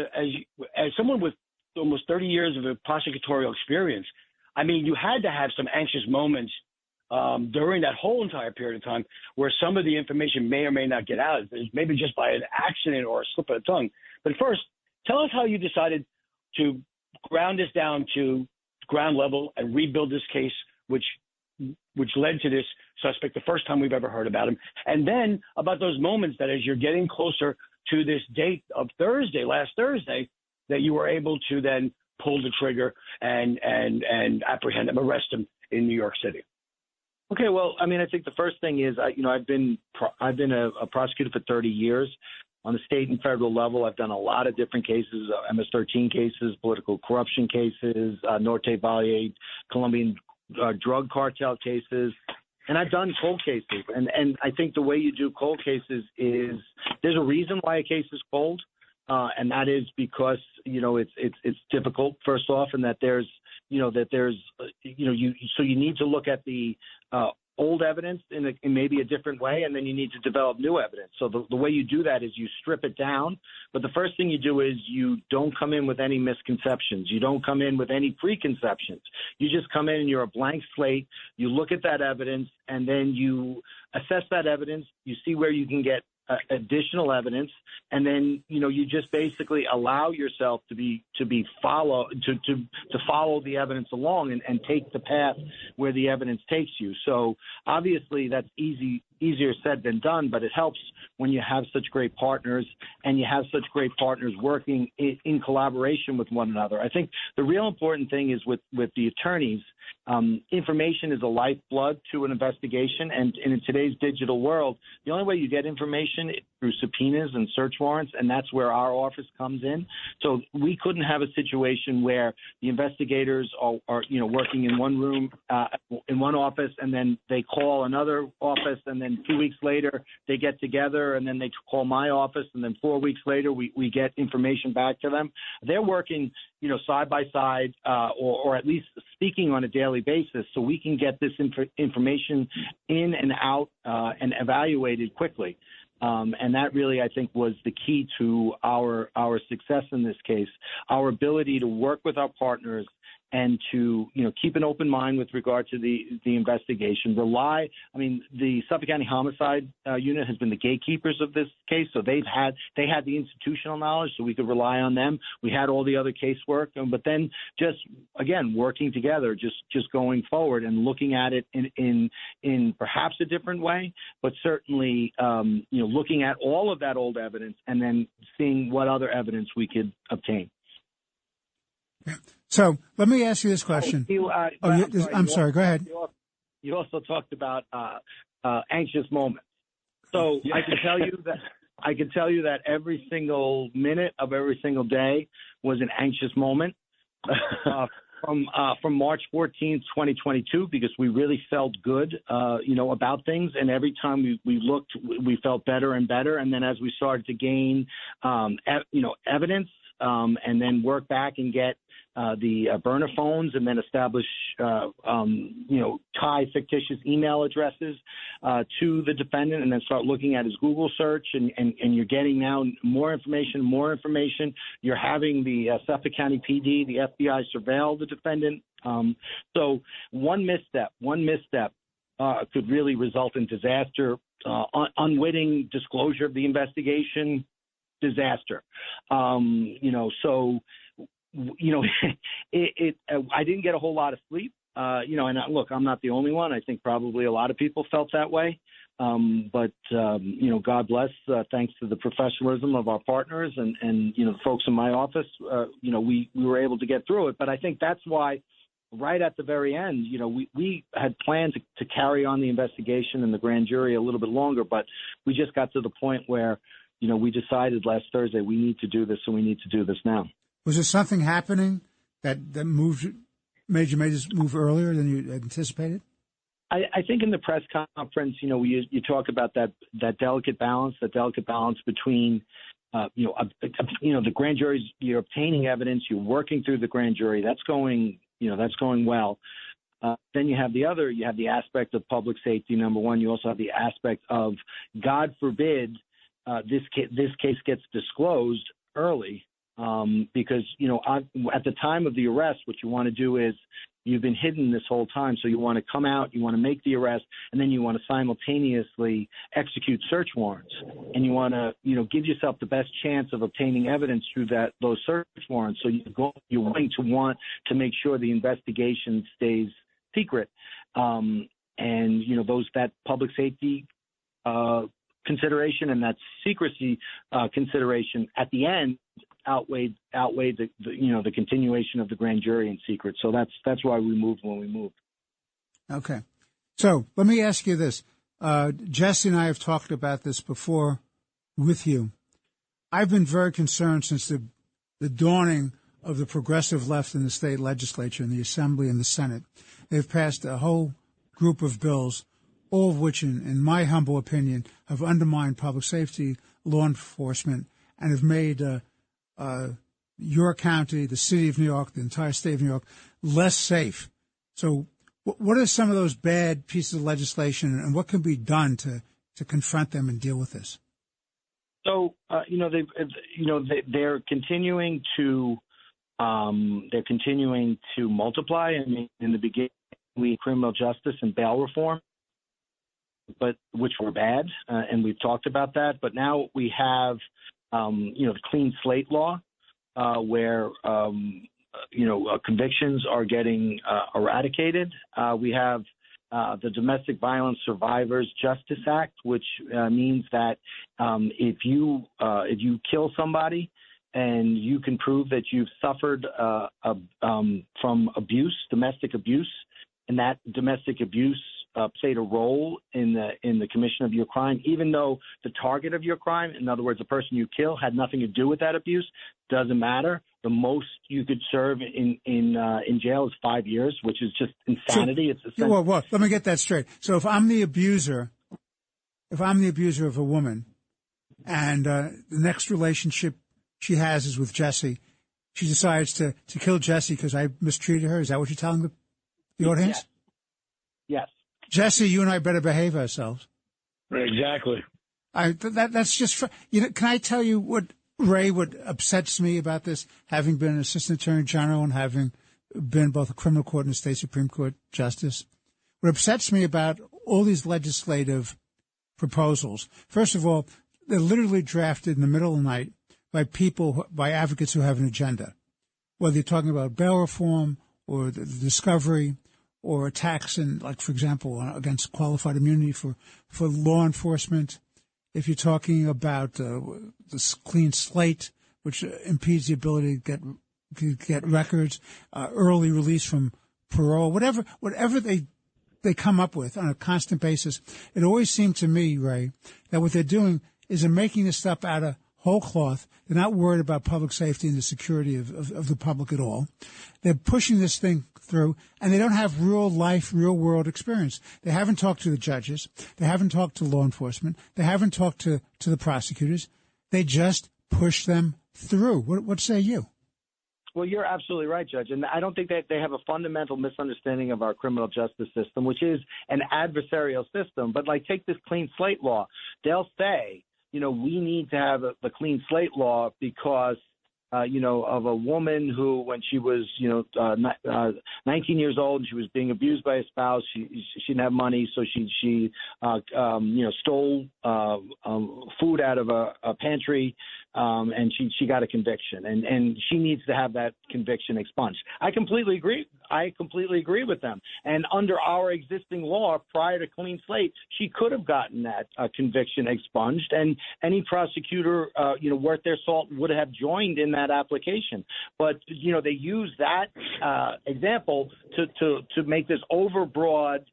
someone with almost 30 years of prosecutorial experience, I mean, you had to have some anxious moments during that whole entire period of time where some of the information may or may not get out, maybe just by an accident or a slip of the tongue. But first, tell us how you decided to ground this down to ground level and rebuild this case, which led to this suspect the first time we've ever heard about him. And then about those moments that as you're getting closer to this date of last Thursday, that you were able to then pull the trigger and apprehend him, arrest him in New York City. Okay, well, I mean, I think the first thing is, I've been a prosecutor for 30 years. On the state and federal level, I've done a lot of different cases, MS-13 cases, political corruption cases, Norte Valle, Colombian drug cartel cases, and I've done cold cases. And I think the way you do cold cases is there's a reason why a case is cold, and that is because it's difficult, first off, and that you need to look at the old evidence in maybe a different way, and then you need to develop new evidence. So the way you do that is you strip it down, but the first thing you do is you don't come in with any misconceptions. You don't come in with any preconceptions. You just come in and you're a blank slate. You look at that evidence, and then you assess that evidence. You see where you can get additional evidence, and then you just basically allow yourself to follow the evidence along and take the path where the evidence takes you. So obviously that's easier said than done, but it helps when you have such great partners and you have such great partners working in collaboration with one another. I think the real important thing is with the attorneys, information is a lifeblood to an investigation, and in today's digital world, the only way you get information is through subpoenas and search warrants, and that's where our office comes in. So we couldn't have a situation where the investigators are working in one room, in one office, and then they call another office, and then 2 weeks later they get together, and then they call my office, and then 4 weeks later we get information back to them. They're working side by side, or at least speaking on a daily basis, so we can get this information in and out and evaluated quickly. And that really, I think, was the key to our success in this case, our ability to work with our partners and to keep an open mind with regard to the investigation. The Suffolk County Homicide Unit has been the gatekeepers of this case, so they had the institutional knowledge, so we could rely on them. We had all the other casework, but then just again working together, just going forward and looking at it in perhaps a different way, but certainly looking at all of that old evidence and then seeing what other evidence we could obtain. Yeah. So let me ask you this question. I'm sorry. Go ahead. You also talked about anxious moments. So I can tell you that every single minute of every single day was an anxious moment from March 14th, 2022, because we really felt good, about things. And every time we looked, we felt better and better. And then as we started to gain, evidence, and then work back and get the burner phones, and then establish, tie fictitious email addresses to the defendant, and then start looking at his Google search, and you're getting now more information. You're having the Suffolk County PD, the FBI surveil the defendant. So one misstep could really result in disaster, unwitting disclosure of the investigation, disaster. I didn't get a whole lot of sleep, and look, I'm not the only one. I think probably a lot of people felt that way. But God bless, thanks to the professionalism of our partners and the folks in my office, we were able to get through it. But I think that's why right at the very end, we had planned to carry on the investigation and the grand jury a little bit longer, but we just got to the point where, we decided last Thursday we need to do this, and we need to do this now. Was there something happening that made you move earlier than you anticipated? I think in the press conference, you talk about that delicate balance between, the grand jury's, you're obtaining evidence, you're working through the grand jury. That's going well. Then you have the aspect of public safety. Number one, you also have the aspect of, God forbid, this case gets disclosed early. Because, at the time of the arrest, what you want to do is you've been hidden this whole time. So you want to come out, you want to make the arrest, and then you want to simultaneously execute search warrants. And you want to, give yourself the best chance of obtaining evidence through those search warrants. So you're going to want to make sure the investigation stays secret. That public safety consideration and that secrecy consideration at the end outweighed the continuation of the grand jury in secret. So that's why we moved when we moved. Okay. So let me ask you this. Jesse and I have talked about this before with you. I've been very concerned since the dawning of the progressive left in the state legislature, in the Assembly and the Senate. They've passed a whole group of bills, all of which, in my humble opinion, have undermined public safety, law enforcement, and have made your county, the city of New York, the entire state of New York, less safe. So what are some of those bad pieces of legislation, and what can be done to confront them and deal with this? So, they're continuing to multiply. I mean, in the beginning, we had criminal justice and bail reform, which were bad, and we've talked about that. But now we have, the clean slate law, where convictions are getting eradicated. We have the Domestic Violence Survivors Justice Act, which means that if you kill somebody and you can prove that you've suffered from abuse, domestic abuse, and that domestic abuse played a role in the commission of your crime, even though the target of your crime, in other words, the person you kill, had nothing to do with that abuse, doesn't matter. The most you could serve in jail is 5 years, which is just insanity. Well, let me get that straight. So if I'm the abuser of a woman, and the next relationship she has is with Jesse, she decides to kill Jesse because I mistreated her. Is that what you're telling the audience? Yes. Jesse, you and I better behave ourselves. Exactly. That's just, can I tell you what upsets me about this, having been an assistant attorney general and having been both a criminal court and a state Supreme Court justice? What upsets me about all these legislative proposals, first of all, they're literally drafted in the middle of the night by advocates who have an agenda, whether you're talking about bail reform or the discovery, or attacks for example, against qualified immunity for law enforcement. If you're talking about this clean slate, which impedes the ability to get records, early release from parole, whatever they they come up with on a constant basis, it always seemed to me, Ray, that what they're doing is they're making this stuff out of whole cloth. They're not worried about public safety and the security of the public at all. They're pushing this thing through, and they don't have real life, real world experience. They haven't talked to the judges. They haven't talked to law enforcement. They haven't talked to the prosecutors. They just push them through. What say you? Well, you're absolutely right, Judge. And I don't think that they have a fundamental misunderstanding of our criminal justice system, which is an adversarial system. But like, take this clean slate law. They'll say, we need to have the clean slate law because, of a woman who, when she was, 19 years old, and she was being abused by a spouse. She didn't have money, so she stole food out of a pantry, and she got a conviction, and she needs to have that conviction expunged. I completely agree with them. And under our existing law, prior to clean slate, she could have gotten that conviction expunged, and any prosecutor, worth their salt would have joined in that application. But they use that example to make this overbroad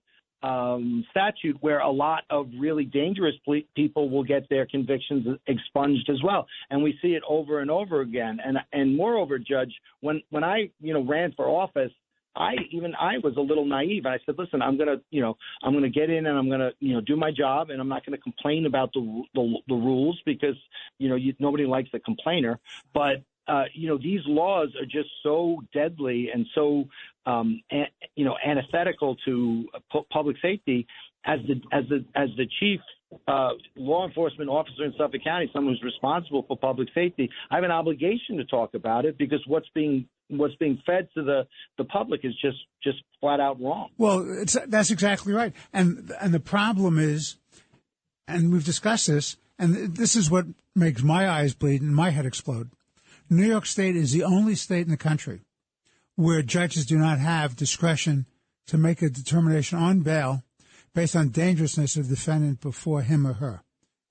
statute where a lot of really dangerous people will get their convictions expunged as well. And we see it over and over again. And moreover, Judge, when I ran for office, I was a little naive. I said, listen, I'm gonna get in and I'm gonna do my job, and I'm not gonna complain about the rules because nobody likes a complainer. But these laws are just so deadly and so antithetical to public safety. As the chief law enforcement officer in Suffolk County, someone who's responsible for public safety, I have an obligation to talk about it because what's being fed to the public is just flat out wrong. Well, that's exactly right. And the problem is, and we've discussed this, and this is what makes my eyes bleed and my head explode. New York State is the only state in the country where judges do not have discretion to make a determination on bail based on dangerousness of the defendant before him or her.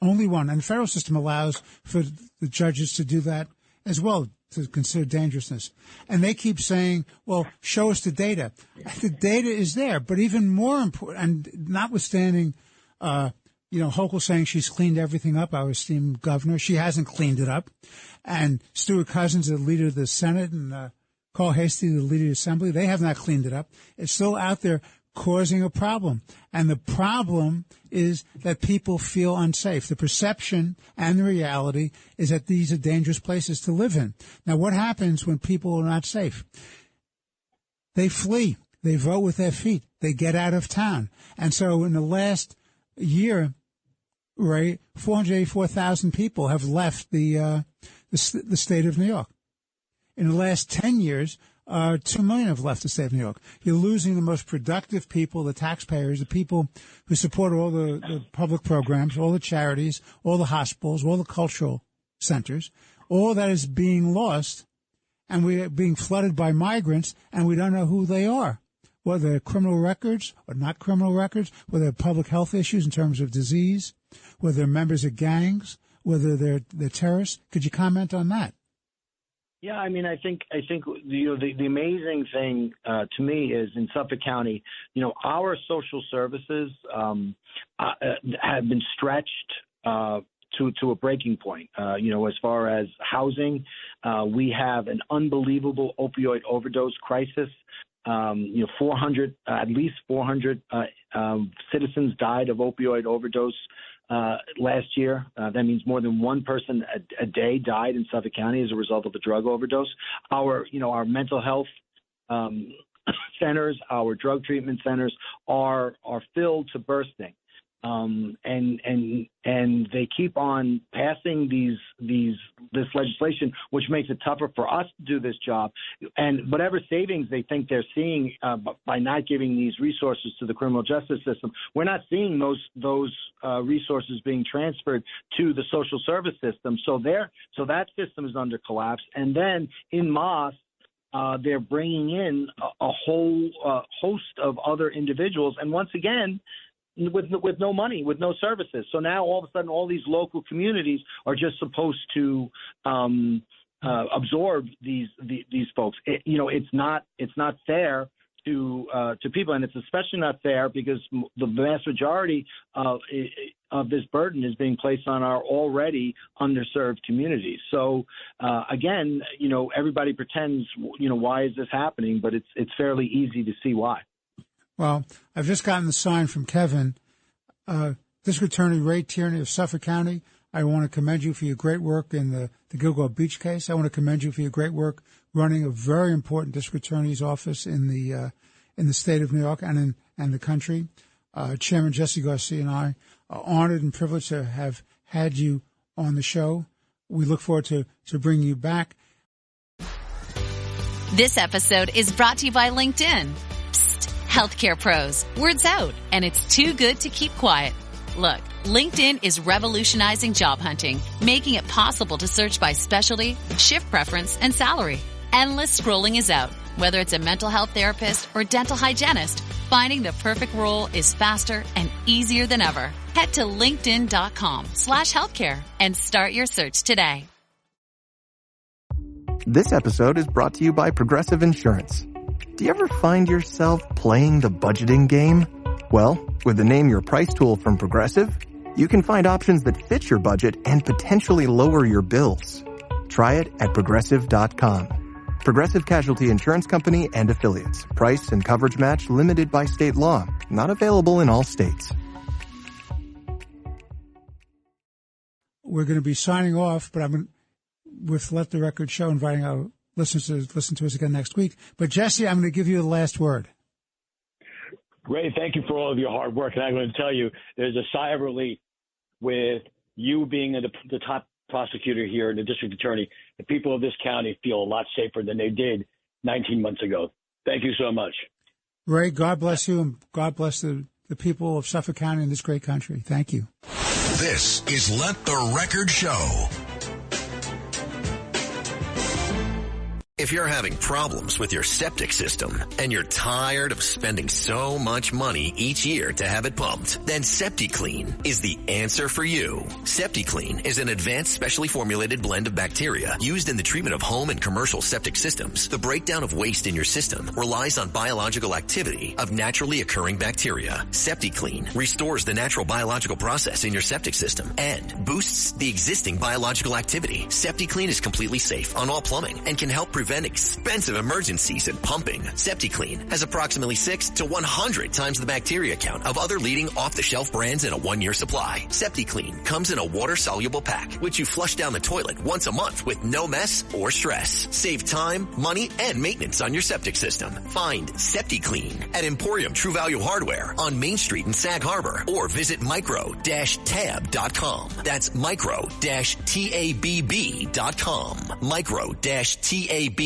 Only one. And the federal system allows for the judges to do that as well, to consider dangerousness. And they keep saying, well, show us the data. The data is there, but even more important, and notwithstanding, Hochul saying she's cleaned everything up, our esteemed governor, she hasn't cleaned it up. And Stuart Cousins, the leader of the Senate, and Carl Hastie, the leader of the Assembly, they have not cleaned it up. It's still out there causing a problem. And the problem is that people feel unsafe. The perception and the reality is that these are dangerous places to live in. Now, what happens when people are not safe? They flee. They vote with their feet. They get out of town. And so in the last year, Ray, 484,000 people have left the state of New York. In the last 10 years, 2 million have left the state of New York. You're losing the most productive people, the taxpayers, the people who support all the public programs, all the charities, all the hospitals, all the cultural centers. All that is being lost, and we're being flooded by migrants, and we don't know who they are, whether they're criminal records or not criminal records, whether they're public health issues in terms of disease, whether they're members of gangs, whether they're terrorists. Could you comment on that? Yeah, I mean, I think the amazing thing to me is in Suffolk County, our social services have been stretched to a breaking point. As far as housing, we have an unbelievable opioid overdose crisis. At least 400 citizens died of opioid overdose last year. That means more than one person a day died in Suffolk County as a result of a drug overdose. Our mental health centers, our drug treatment centers are filled to bursting. And they keep on passing this legislation, which makes it tougher for us to do this job. And whatever savings they think they're seeing by not giving these resources to the criminal justice system, we're not seeing those resources being transferred to the social service system. So that system is under collapse. And then in Moss, they're bringing in a whole host of other individuals, and once again, with no money, with no services. So now all of a sudden, all these local communities are just supposed to absorb these folks. It's not fair to people, and it's especially not fair because the vast majority of this burden is being placed on our already underserved communities. So again, everybody pretends, why is this happening? But it's fairly easy to see why. Well, I've just gotten the sign from Kevin, District Attorney Ray Tierney of Suffolk County. I want to commend you for your great work in the Gilgo Beach case. I want to commend you for your great work running a very important district attorney's office in the state of New York and the country. Chairman Jesse Garcia and I are honored and privileged to have had you on the show. We look forward to bringing you back. This episode is brought to you by LinkedIn. Psst, healthcare pros. Word's out, and it's too good to keep quiet. Look, LinkedIn is revolutionizing job hunting, making it possible to search by specialty, shift preference, and salary. Endless scrolling is out. Whether it's a mental health therapist or dental hygienist, finding the perfect role is faster and easier than ever. Head to linkedin.com/healthcare and start your search today. This episode is brought to you by Progressive Insurance. Do you ever find yourself playing the budgeting game? Well, with the Name Your Price tool from Progressive, you can find options that fit your budget and potentially lower your bills. Try it at Progressive.com. Progressive Casualty Insurance Company and Affiliates. Price and coverage match limited by state law. Not available in all states. We're going to be signing off, but with Let the Record Show, inviting our listeners to listen to us again next week. But Jesse, I'm going to give you the last word. Ray, thank you for all of your hard work. And I'm going to tell you, there's a sigh of relief with you being the top prosecutor here and the district attorney. The people of this county feel a lot safer than they did 19 months ago. Thank you so much. Ray, God bless you, and God bless the people of Suffolk County and this great country. Thank you. This is Let the Record Show. If you're having problems with your septic system and you're tired of spending so much money each year to have it pumped, then SeptiClean is the answer for you. SeptiClean is an advanced specially formulated blend of bacteria used in the treatment of home and commercial septic systems. The breakdown of waste in your system relies on biological activity of naturally occurring bacteria. SeptiClean restores the natural biological process in your septic system and boosts the existing biological activity. SeptiClean is completely safe on all plumbing and can help prevent expensive emergencies in pumping. SeptiClean has approximately 6 to 100 times the bacteria count of other leading off-the-shelf brands in a 1-year supply. SeptiClean comes in a water-soluble pack, which you flush down the toilet once a month with no mess or stress. Save time, money, and maintenance on your septic system. Find SeptiClean at Emporium True Value Hardware on Main Street in Sag Harbor or visit micro-tab.com. That's micro-tabb.com. Micro-tabb.com.